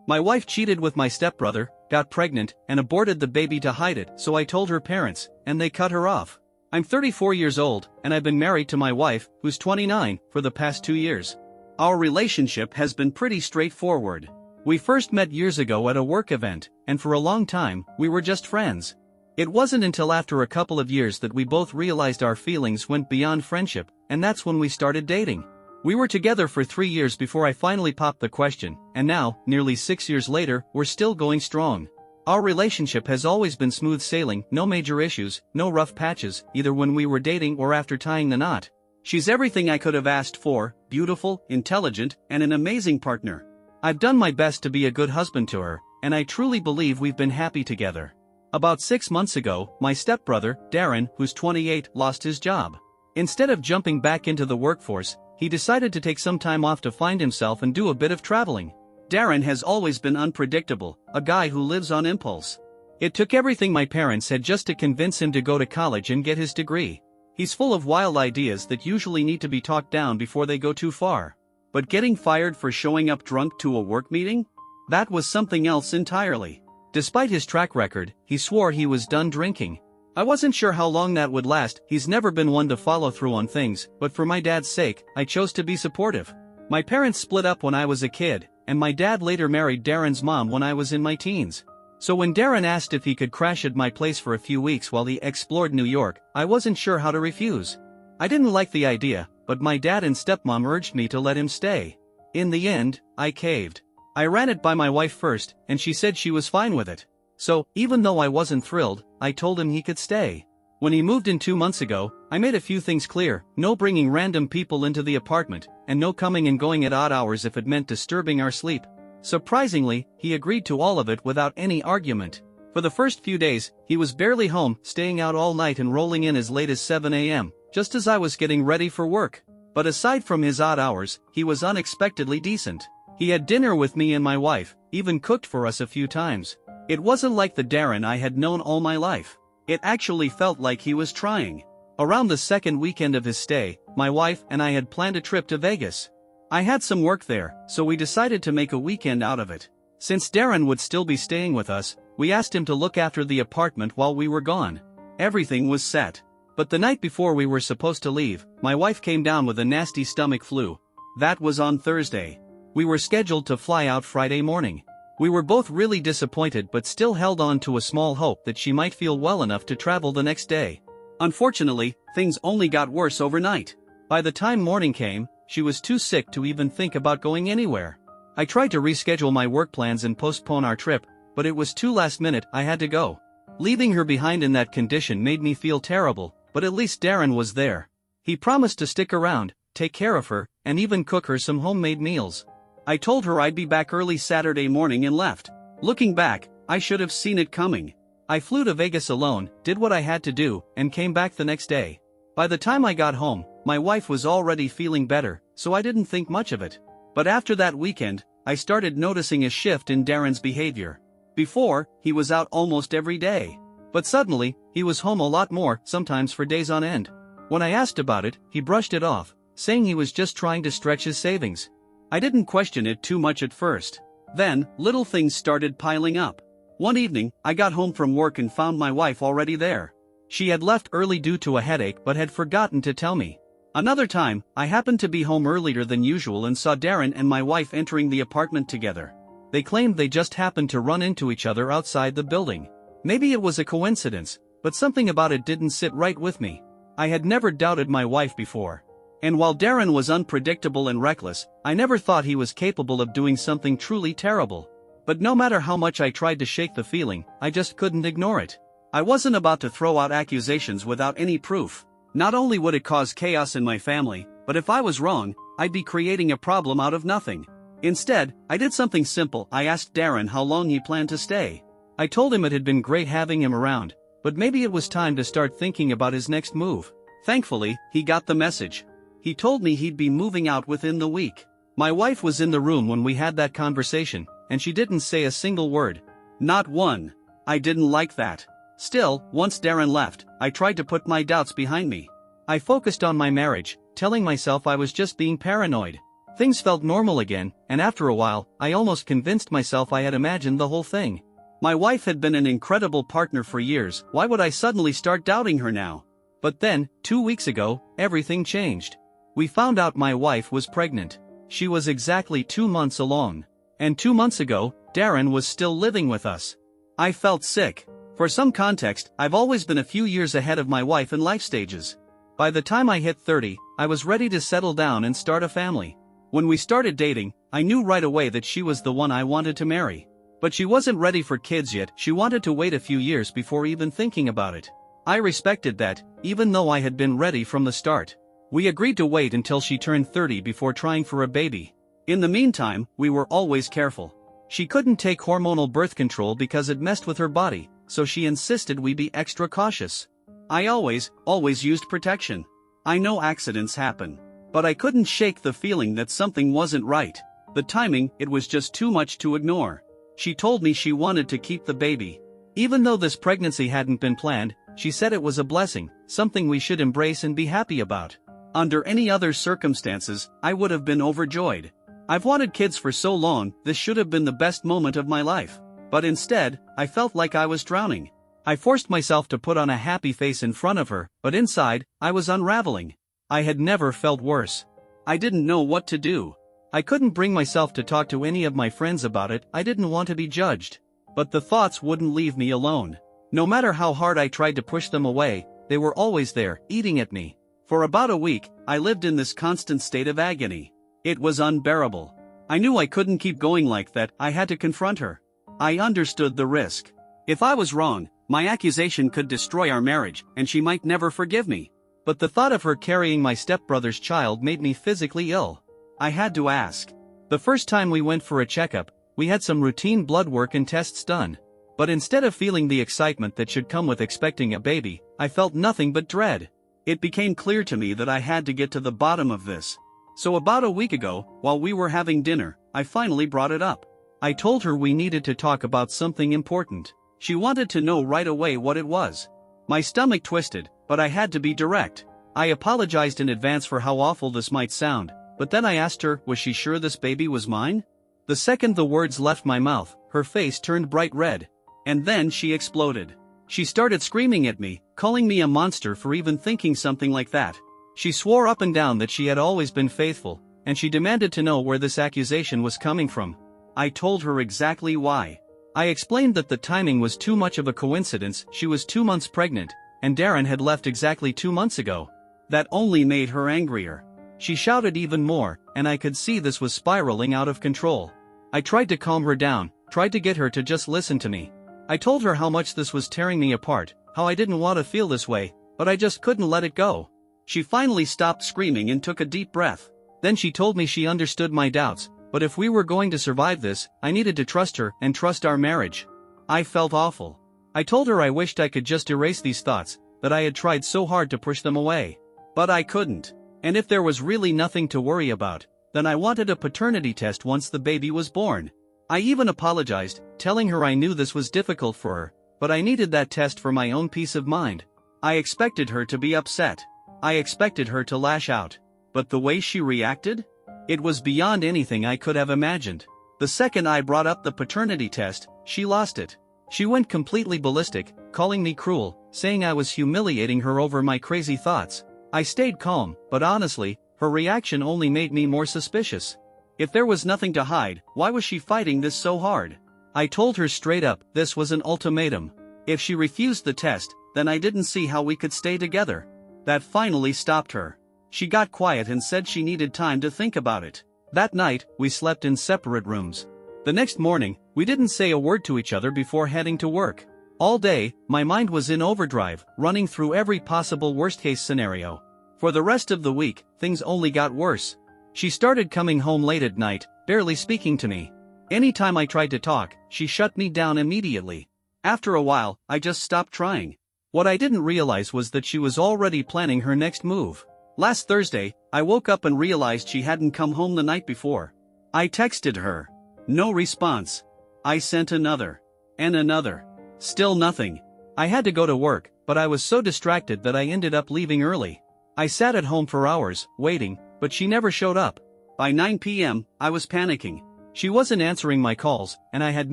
My wife cheated with my stepbrother, got pregnant, and aborted the baby to hide it, so I told her parents, and they cut her off. I'm 34 years old, and I've been married to my wife, who's 29, for the past 2 years. Our relationship has been pretty straightforward. We first met years ago at a work event, and for a long time, we were just friends. It wasn't until after a couple of years that we both realized our feelings went beyond friendship, and that's when we started dating. We were together for 3 years before I finally popped the question, and now, nearly 6 years later, we're still going strong. Our relationship has always been smooth sailing, no major issues, no rough patches, either when we were dating or after tying the knot. She's everything I could have asked for, beautiful, intelligent, and an amazing partner. I've done my best to be a good husband to her, and I truly believe we've been happy together. About 6 months ago, my stepbrother, Darren, who's 28, lost his job. Instead of jumping back into the workforce, he decided to take some time off to find himself and do a bit of traveling. Darren has always been unpredictable, a guy who lives on impulse. It took everything my parents said just to convince him to go to college and get his degree. He's full of wild ideas that usually need to be talked down before they go too far. But getting fired for showing up drunk to a work meeting? That was something else entirely. Despite his track record, he swore he was done drinking. I wasn't sure how long that would last. He's never been one to follow through on things, but for my dad's sake, I chose to be supportive. My parents split up when I was a kid, and my dad later married Darren's mom when I was in my teens. So when Darren asked if he could crash at my place for a few weeks while he explored New York, I wasn't sure how to refuse. I didn't like the idea, but my dad and stepmom urged me to let him stay. In the end, I caved. I ran it by my wife first, and she said she was fine with it. So, even though I wasn't thrilled, I told him he could stay. When he moved in 2 months ago, I made a few things clear: no bringing random people into the apartment, and no coming and going at odd hours if it meant disturbing our sleep. Surprisingly, he agreed to all of it without any argument. For the first few days, he was barely home, staying out all night and rolling in as late as 7 a.m., just as I was getting ready for work. But aside from his odd hours, he was unexpectedly decent. He had dinner with me and my wife, even cooked for us a few times. It wasn't like the Darren I had known all my life. It actually felt like he was trying. Around the second weekend of his stay, my wife and I had planned a trip to Vegas. I had some work there, so we decided to make a weekend out of it. Since Darren would still be staying with us, we asked him to look after the apartment while we were gone. Everything was set. But the night before we were supposed to leave, my wife came down with a nasty stomach flu. That was on Thursday. We were scheduled to fly out Friday morning. We were both really disappointed but still held on to a small hope that she might feel well enough to travel the next day. Unfortunately, things only got worse overnight. By the time morning came, she was too sick to even think about going anywhere. I tried to reschedule my work plans and postpone our trip, but it was too last minute. I had to go. Leaving her behind in that condition made me feel terrible, but at least Darren was there. He promised to stick around, take care of her, and even cook her some homemade meals. I told her I'd be back early Saturday morning and left. Looking back, I should have seen it coming. I flew to Vegas alone, did what I had to do, and came back the next day. By the time I got home, my wife was already feeling better, so I didn't think much of it. But after that weekend, I started noticing a shift in Darren's behavior. Before, he was out almost every day. But suddenly, he was home a lot more, sometimes for days on end. When I asked about it, he brushed it off, saying he was just trying to stretch his savings. I didn't question it too much at first. Then, little things started piling up. One evening, I got home from work and found my wife already there. She had left early due to a headache but had forgotten to tell me. Another time, I happened to be home earlier than usual and saw Darren and my wife entering the apartment together. They claimed they just happened to run into each other outside the building. Maybe it was a coincidence, but something about it didn't sit right with me. I had never doubted my wife before. And while Darren was unpredictable and reckless, I never thought he was capable of doing something truly terrible. But no matter how much I tried to shake the feeling, I just couldn't ignore it. I wasn't about to throw out accusations without any proof. Not only would it cause chaos in my family, but if I was wrong, I'd be creating a problem out of nothing. Instead, I did something simple. I asked Darren how long he planned to stay. I told him it had been great having him around, but maybe it was time to start thinking about his next move. Thankfully, he got the message. He told me he'd be moving out within the week. My wife was in the room when we had that conversation, and she didn't say a single word. Not one. I didn't like that. Still, once Darren left, I tried to put my doubts behind me. I focused on my marriage, telling myself I was just being paranoid. Things felt normal again, and after a while, I almost convinced myself I had imagined the whole thing. My wife had been an incredible partner for years, why would I suddenly start doubting her now? But then, 2 weeks ago, everything changed. We found out my wife was pregnant. She was exactly 2 months along. And 2 months ago, Darren was still living with us. I felt sick. For some context, I've always been a few years ahead of my wife in life stages. By the time I hit 30, I was ready to settle down and start a family. When we started dating, I knew right away that she was the one I wanted to marry. But she wasn't ready for kids yet, she wanted to wait a few years before even thinking about it. I respected that, even though I had been ready from the start. We agreed to wait until she turned 30 before trying for a baby. In the meantime, we were always careful. She couldn't take hormonal birth control because it messed with her body, so she insisted we be extra cautious. I always used protection. I know accidents happen. But I couldn't shake the feeling that something wasn't right. The timing, it was just too much to ignore. She told me she wanted to keep the baby. Even though this pregnancy hadn't been planned, she said it was a blessing, something we should embrace and be happy about. Under any other circumstances, I would have been overjoyed. I've wanted kids for so long, this should have been the best moment of my life. But instead, I felt like I was drowning. I forced myself to put on a happy face in front of her, but inside, I was unraveling. I had never felt worse. I didn't know what to do. I couldn't bring myself to talk to any of my friends about it, I didn't want to be judged. But the thoughts wouldn't leave me alone. No matter how hard I tried to push them away, they were always there, eating at me. For about a week, I lived in this constant state of agony. It was unbearable. I knew I couldn't keep going like that, I had to confront her. I understood the risk. If I was wrong, my accusation could destroy our marriage, and she might never forgive me. But the thought of her carrying my stepbrother's child made me physically ill. I had to ask. The first time we went for a checkup, we had some routine blood work and tests done. But instead of feeling the excitement that should come with expecting a baby, I felt nothing but dread. It became clear to me that I had to get to the bottom of this. So about a week ago, while we were having dinner, I finally brought it up. I told her we needed to talk about something important. She wanted to know right away what it was. My stomach twisted, but I had to be direct. I apologized in advance for how awful this might sound, but then I asked her, was she sure this baby was mine? The second the words left my mouth, her face turned bright red. And then she exploded. She started screaming at me, calling me a monster for even thinking something like that. She swore up and down that she had always been faithful, and she demanded to know where this accusation was coming from. I told her exactly why. I explained that the timing was too much of a coincidence, she was 2 months pregnant, and Darren had left exactly 2 months ago. That only made her angrier. She shouted even more, and I could see this was spiraling out of control. I tried to calm her down, tried to get her to just listen to me. I told her how much this was tearing me apart, how I didn't want to feel this way, but I just couldn't let it go. She finally stopped screaming and took a deep breath. Then she told me she understood my doubts, but if we were going to survive this, I needed to trust her and trust our marriage. I felt awful. I told her I wished I could just erase these thoughts, that I had tried so hard to push them away. But I couldn't. And if there was really nothing to worry about, then I wanted a paternity test once the baby was born. I even apologized, telling her I knew this was difficult for her, but I needed that test for my own peace of mind. I expected her to be upset. I expected her to lash out. But the way she reacted? It was beyond anything I could have imagined. The second I brought up the paternity test, she lost it. She went completely ballistic, calling me cruel, saying I was humiliating her over my crazy thoughts. I stayed calm, but honestly, her reaction only made me more suspicious. If there was nothing to hide, why was she fighting this so hard? I told her straight up, this was an ultimatum. If she refused the test, then I didn't see how we could stay together. That finally stopped her. She got quiet and said she needed time to think about it. That night, we slept in separate rooms. The next morning, we didn't say a word to each other before heading to work. All day, my mind was in overdrive, running through every possible worst-case scenario. For the rest of the week, things only got worse. She started coming home late at night, barely speaking to me. Anytime I tried to talk, she shut me down immediately. After a while, I just stopped trying. What I didn't realize was that she was already planning her next move. Last Thursday, I woke up and realized she hadn't come home the night before. I texted her. No response. I sent another. And another. Still nothing. I had to go to work, but I was so distracted that I ended up leaving early. I sat at home for hours, waiting, but she never showed up. By 9 p.m., I was panicking. She wasn't answering my calls, and I had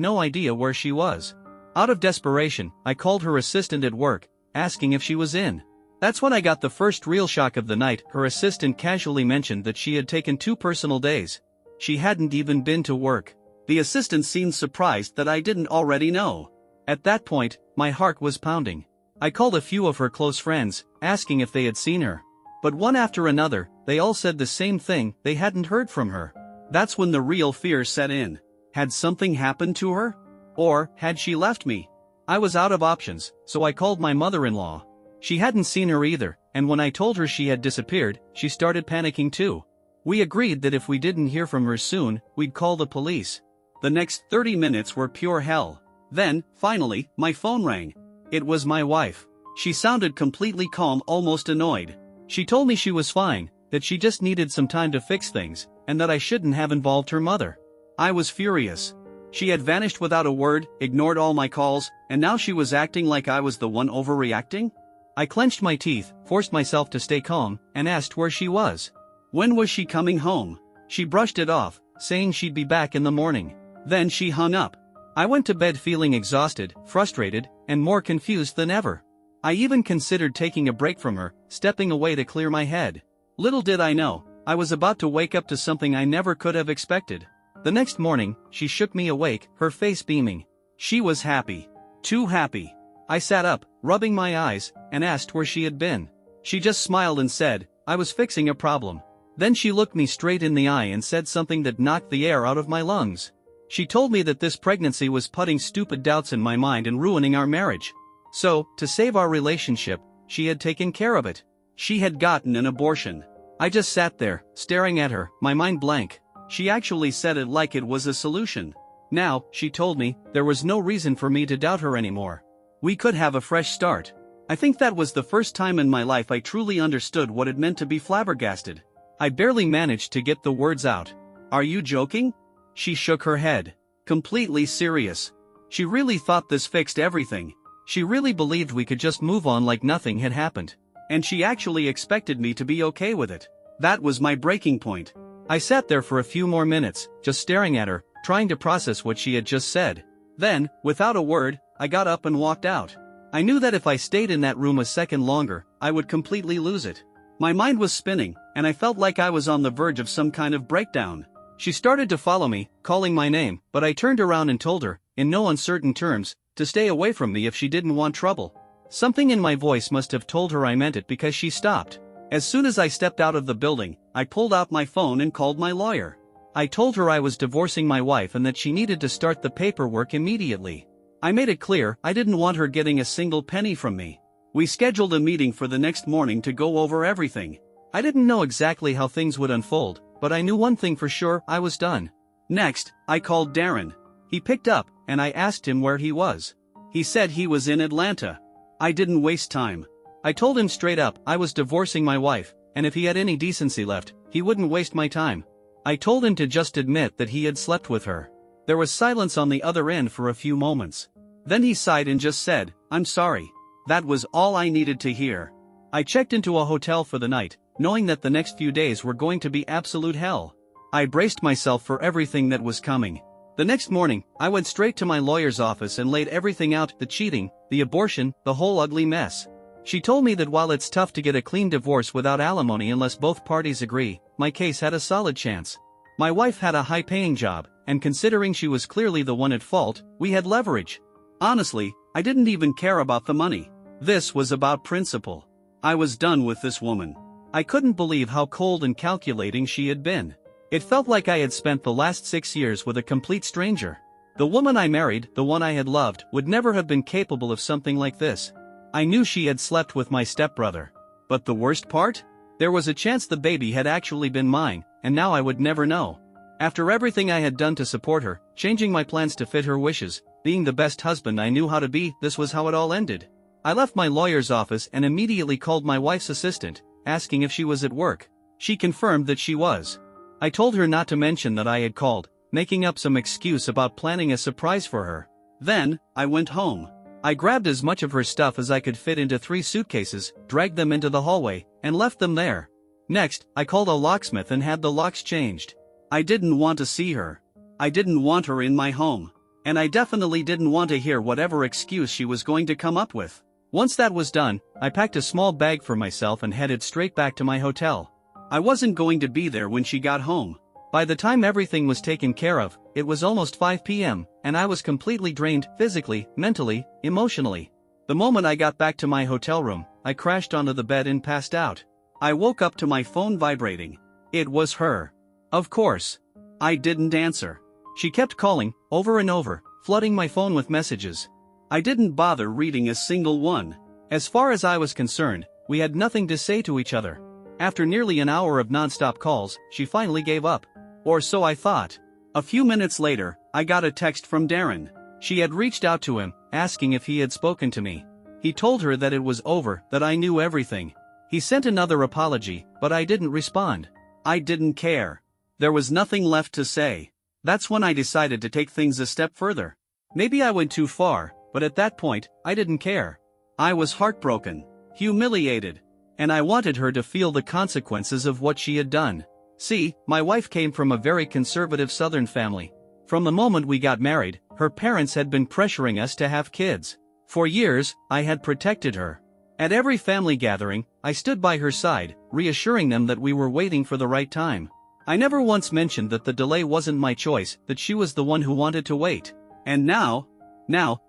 no idea where she was. Out of desperation, I called her assistant at work, asking if she was in. That's when I got the first real shock of the night. Her assistant casually mentioned that she had taken 2 personal days. She hadn't even been to work. The assistant seemed surprised that I didn't already know. At that point, my heart was pounding. I called a few of her close friends, asking if they had seen her. But one after another, they all said the same thing: they hadn't heard from her. That's when the real fear set in. Had something happened to her? Or had she left me? I was out of options, so I called my mother-in-law. She hadn't seen her either, and when I told her she had disappeared, she started panicking too. We agreed that if we didn't hear from her soon, we'd call the police. The next 30 minutes were pure hell. Then, finally, my phone rang. It was my wife. She sounded completely calm, almost annoyed. She told me she was fine, that she just needed some time to fix things, and that I shouldn't have involved her mother. I was furious. She had vanished without a word, ignored all my calls, and now she was acting like I was the one overreacting? I clenched my teeth, forced myself to stay calm, and asked where she was. When was she coming home? She brushed it off, saying she'd be back in the morning. Then she hung up. I went to bed feeling exhausted, frustrated, and more confused than ever. I even considered taking a break from her, stepping away to clear my head. Little did I know, I was about to wake up to something I never could have expected. The next morning, she shook me awake, her face beaming. She was happy. Too happy. I sat up, rubbing my eyes, and asked where she had been. She just smiled and said, "I was fixing a problem." Then she looked me straight in the eye and said something that knocked the air out of my lungs. She told me that this pregnancy was putting stupid doubts in my mind and ruining our marriage. So, to save our relationship, she had taken care of it. She had gotten an abortion. I just sat there, staring at her, my mind blank. She actually said it like it was a solution. Now, she told me, there was no reason for me to doubt her anymore. We could have a fresh start. I think that was the first time in my life I truly understood what it meant to be flabbergasted. I barely managed to get the words out. "Are you joking?" She shook her head. Completely serious. She really thought this fixed everything. She really believed we could just move on like nothing had happened. And she actually expected me to be okay with it. That was my breaking point. I sat there for a few more minutes, just staring at her, trying to process what she had just said. Then, without a word, I got up and walked out. I knew that if I stayed in that room a second longer, I would completely lose it. My mind was spinning, and I felt like I was on the verge of some kind of breakdown. She started to follow me, calling my name, but I turned around and told her, in no uncertain terms, to stay away from me if she didn't want trouble. Something in my voice must have told her I meant it because she stopped. As soon as I stepped out of the building, I pulled out my phone and called my lawyer. I told her I was divorcing my wife and that she needed to start the paperwork immediately. I made it clear I didn't want her getting a single penny from me. We scheduled a meeting for the next morning to go over everything. I didn't know exactly how things would unfold, but I knew one thing for sure: I was done. Next, I called Darren. He picked up, and I asked him where he was. He said he was in Atlanta. I didn't waste time. I told him straight up I was divorcing my wife, and if he had any decency left, he wouldn't waste my time. I told him to just admit that he had slept with her. There was silence on the other end for a few moments. Then he sighed and just said, "I'm sorry." That was all I needed to hear. I checked into a hotel for the night, knowing that the next few days were going to be absolute hell. I braced myself for everything that was coming. The next morning, I went straight to my lawyer's office and laid everything out: the cheating, the abortion, the whole ugly mess. She told me that while it's tough to get a clean divorce without alimony unless both parties agree, my case had a solid chance. My wife had a high-paying job, and considering she was clearly the one at fault, we had leverage. Honestly, I didn't even care about the money. This was about principle. I was done with this woman. I couldn't believe how cold and calculating she had been. It felt like I had spent the last 6 years with a complete stranger. The woman I married, the one I had loved, would never have been capable of something like this. I knew she had slept with my stepbrother. But the worst part? There was a chance the baby had actually been mine, and now I would never know. After everything I had done to support her, changing my plans to fit her wishes, being the best husband I knew how to be, this was how it all ended. I left my lawyer's office and immediately called my wife's assistant, asking if she was at work. She confirmed that she was. I told her not to mention that I had called, making up some excuse about planning a surprise for her. Then, I went home. I grabbed as much of her stuff as I could fit into 3 suitcases, dragged them into the hallway, and left them there. Next, I called a locksmith and had the locks changed. I didn't want to see her. I didn't want her in my home. And I definitely didn't want to hear whatever excuse she was going to come up with. Once that was done, I packed a small bag for myself and headed straight back to my hotel. I wasn't going to be there when she got home. By the time everything was taken care of, it was almost 5 p.m., and I was completely drained physically, mentally, emotionally. The moment I got back to my hotel room, I crashed onto the bed and passed out. I woke up to my phone vibrating. It was her. Of course. I didn't answer. She kept calling, over and over, flooding my phone with messages. I didn't bother reading a single one. As far as I was concerned, we had nothing to say to each other. After nearly an hour of non-stop calls, she finally gave up. Or so I thought. A few minutes later, I got a text from Darren. She had reached out to him, asking if he had spoken to me. He told her that it was over, that I knew everything. He sent another apology, but I didn't respond. I didn't care. There was nothing left to say. That's when I decided to take things a step further. Maybe I went too far, but at that point, I didn't care. I was heartbroken, humiliated, and I wanted her to feel the consequences of what she had done. See, my wife came from a very conservative Southern family. From the moment we got married, her parents had been pressuring us to have kids. For years, I had protected her. At every family gathering, I stood by her side, reassuring them that we were waiting for the right time. I never once mentioned that the delay wasn't my choice, that she was the one who wanted to wait. And now,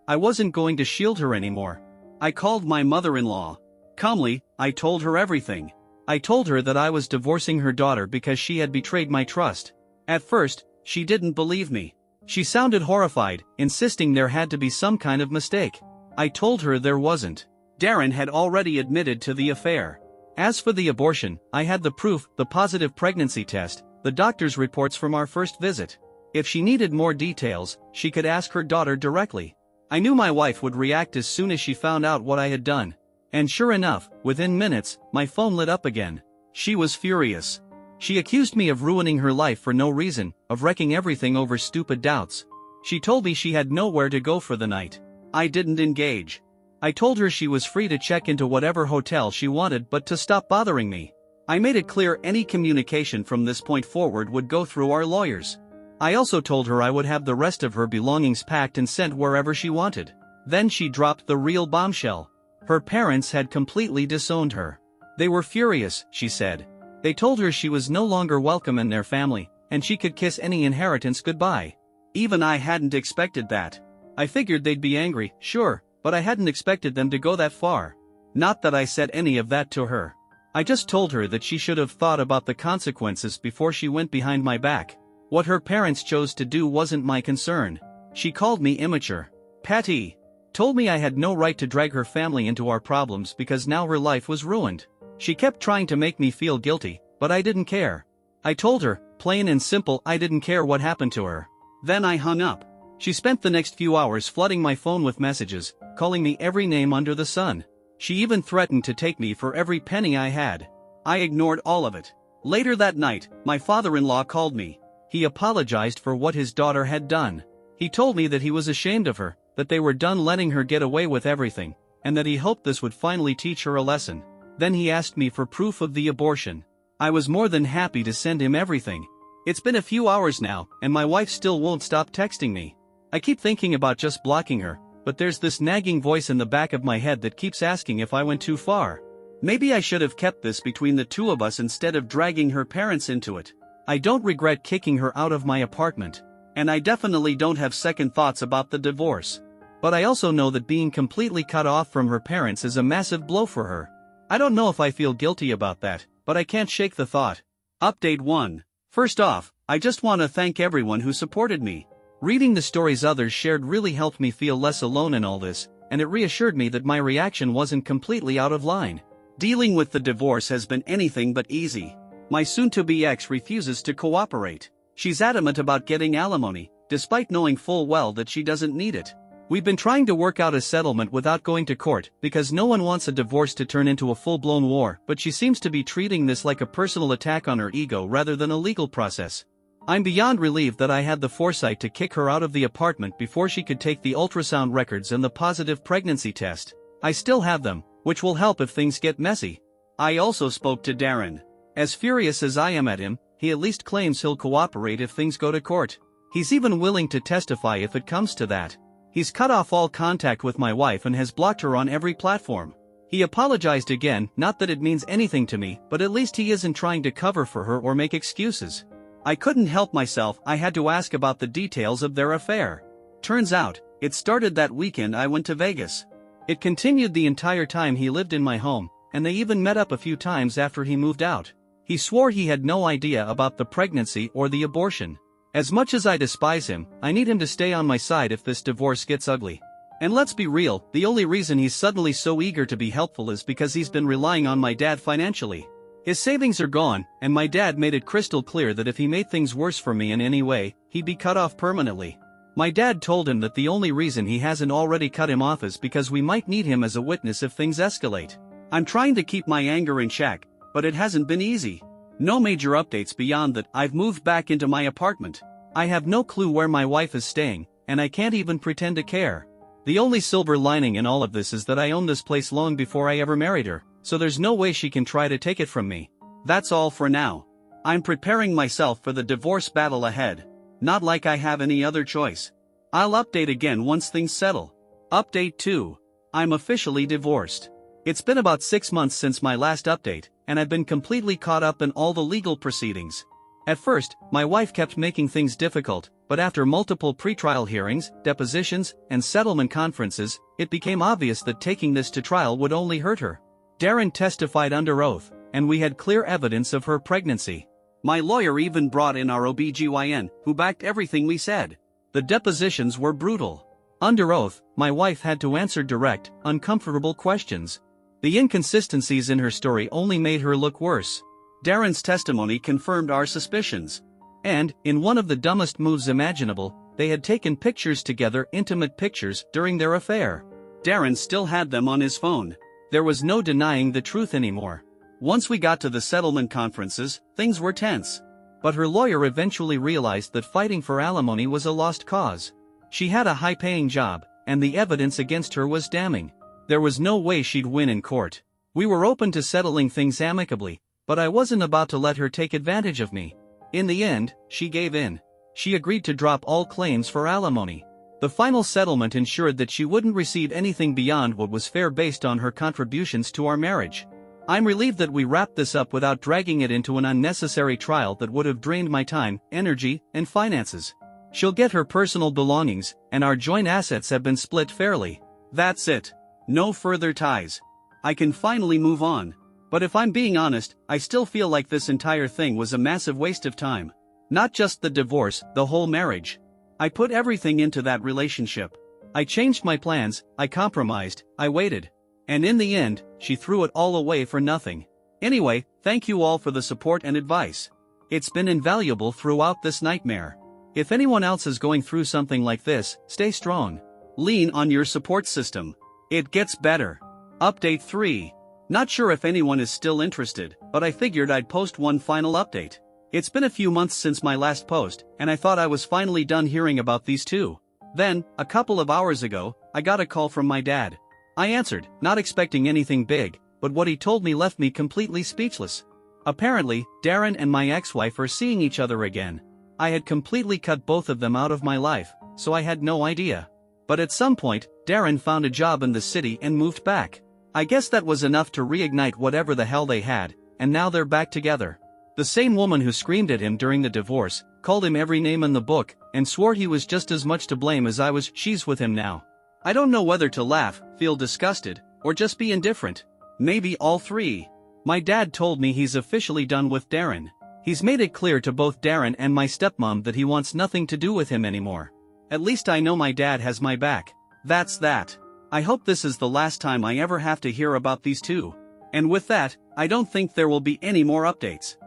I wasn't going to shield her anymore. I called my mother-in-law. Calmly, I told her everything. I told her that I was divorcing her daughter because she had betrayed my trust. At first, she didn't believe me. She sounded horrified, insisting there had to be some kind of mistake. I told her there wasn't. Darren had already admitted to the affair. As for the abortion, I had the proof, the positive pregnancy test, the doctor's reports from our first visit. If she needed more details, she could ask her daughter directly. I knew my wife would react as soon as she found out what I had done. And sure enough, within minutes, my phone lit up again. She was furious. She accused me of ruining her life for no reason, of wrecking everything over stupid doubts. She told me she had nowhere to go for the night. I didn't engage. I told her she was free to check into whatever hotel she wanted but to stop bothering me. I made it clear any communication from this point forward would go through our lawyers. I also told her I would have the rest of her belongings packed and sent wherever she wanted. Then she dropped the real bombshell. Her parents had completely disowned her. They were furious, she said. They told her she was no longer welcome in their family, and she could kiss any inheritance goodbye. Even I hadn't expected that. I figured they'd be angry, sure, but I hadn't expected them to go that far. Not that I said any of that to her. I just told her that she should have thought about the consequences before she went behind my back. What her parents chose to do wasn't my concern. She called me immature. Petty. Told me I had no right to drag her family into our problems because now her life was ruined. She kept trying to make me feel guilty, but I didn't care. I told her, plain and simple, I didn't care what happened to her. Then I hung up. She spent the next few hours flooding my phone with messages, calling me every name under the sun. She even threatened to take me for every penny I had. I ignored all of it. Later that night, my father-in-law called me. He apologized for what his daughter had done. He told me that he was ashamed of her, that they were done letting her get away with everything, and that he hoped this would finally teach her a lesson. Then he asked me for proof of the abortion. I was more than happy to send him everything. It's been a few hours now, and my wife still won't stop texting me. I keep thinking about just blocking her, but there's this nagging voice in the back of my head that keeps asking if I went too far. Maybe I should have kept this between the two of us instead of dragging her parents into it. I don't regret kicking her out of my apartment, and I definitely don't have second thoughts about the divorce. But I also know that being completely cut off from her parents is a massive blow for her. I don't know if I feel guilty about that, but I can't shake the thought. Update 1. First off, I just want to thank everyone who supported me. Reading the stories others shared really helped me feel less alone in all this, and it reassured me that my reaction wasn't completely out of line. Dealing with the divorce has been anything but easy. My soon-to-be ex refuses to cooperate. She's adamant about getting alimony, despite knowing full well that she doesn't need it. We've been trying to work out a settlement without going to court because no one wants a divorce to turn into a full-blown war, but she seems to be treating this like a personal attack on her ego rather than a legal process. I'm beyond relieved that I had the foresight to kick her out of the apartment before she could take the ultrasound records and the positive pregnancy test. I still have them, which will help if things get messy. I also spoke to Darren. As furious as I am at him, he at least claims he'll cooperate if things go to court. He's even willing to testify if it comes to that. He's cut off all contact with my wife and has blocked her on every platform. He apologized again, not that it means anything to me, but at least he isn't trying to cover for her or make excuses. I couldn't help myself, I had to ask about the details of their affair. Turns out, it started that weekend I went to Vegas. It continued the entire time he lived in my home, and they even met up a few times after he moved out. He swore he had no idea about the pregnancy or the abortion. As much as I despise him, I need him to stay on my side if this divorce gets ugly. And let's be real, the only reason he's suddenly so eager to be helpful is because he's been relying on my dad financially. His savings are gone, and my dad made it crystal clear that if he made things worse for me in any way, he'd be cut off permanently. My dad told him that the only reason he hasn't already cut him off is because we might need him as a witness if things escalate. I'm trying to keep my anger in check, but it hasn't been easy. No major updates beyond that I've moved back into my apartment. I have no clue where my wife is staying, and I can't even pretend to care. The only silver lining in all of this is that I owned this place long before I ever married her, so there's no way she can try to take it from me. That's all for now. I'm preparing myself for the divorce battle ahead. Not like I have any other choice. I'll update again once things settle. Update 2. I'm officially divorced. It's been about 6 months since my last update, and I've been completely caught up in all the legal proceedings. At first, my wife kept making things difficult, but after multiple pretrial hearings, depositions, and settlement conferences, it became obvious that taking this to trial would only hurt her. Darren testified under oath, and we had clear evidence of her pregnancy. My lawyer even brought in our OBGYN, who backed everything we said. The depositions were brutal. Under oath, my wife had to answer direct, uncomfortable questions. The inconsistencies in her story only made her look worse. Darren's testimony confirmed our suspicions. And, in one of the dumbest moves imaginable, they had taken pictures together, intimate pictures, during their affair. Darren still had them on his phone. There was no denying the truth anymore. Once we got to the settlement conferences, things were tense. But her lawyer eventually realized that fighting for alimony was a lost cause. She had a high-paying job, and the evidence against her was damning. There was no way she'd win in court. We were open to settling things amicably, but I wasn't about to let her take advantage of me. In the end, she gave in. She agreed to drop all claims for alimony. The final settlement ensured that she wouldn't receive anything beyond what was fair based on her contributions to our marriage. I'm relieved that we wrapped this up without dragging it into an unnecessary trial that would have drained my time, energy, and finances. She'll get her personal belongings, and our joint assets have been split fairly. That's it. No further ties. I can finally move on. But if I'm being honest, I still feel like this entire thing was a massive waste of time. Not just the divorce, the whole marriage. I put everything into that relationship. I changed my plans, I compromised, I waited. And in the end, she threw it all away for nothing. Anyway, thank you all for the support and advice. It's been invaluable throughout this nightmare. If anyone else is going through something like this, stay strong. Lean on your support system. It gets better. Update 3. Not sure if anyone is still interested, but I figured I'd post one final update. It's been a few months since my last post, and I thought I was finally done hearing about these two. Then, a couple of hours ago, I got a call from my dad. I answered, not expecting anything big, but what he told me left me completely speechless. Apparently, Darren and my ex-wife are seeing each other again. I had completely cut both of them out of my life, so I had no idea. But at some point, Darren found a job in the city and moved back. I guess that was enough to reignite whatever the hell they had, and now they're back together. The same woman who screamed at him during the divorce, called him every name in the book, and swore he was just as much to blame as I was. She's with him now. I don't know whether to laugh, feel disgusted, or just be indifferent. Maybe all three. My dad told me he's officially done with Darren. He's made it clear to both Darren and my stepmom that he wants nothing to do with him anymore. At least I know my dad has my back. That's that. I hope this is the last time I ever have to hear about these two. And with that, I don't think there will be any more updates.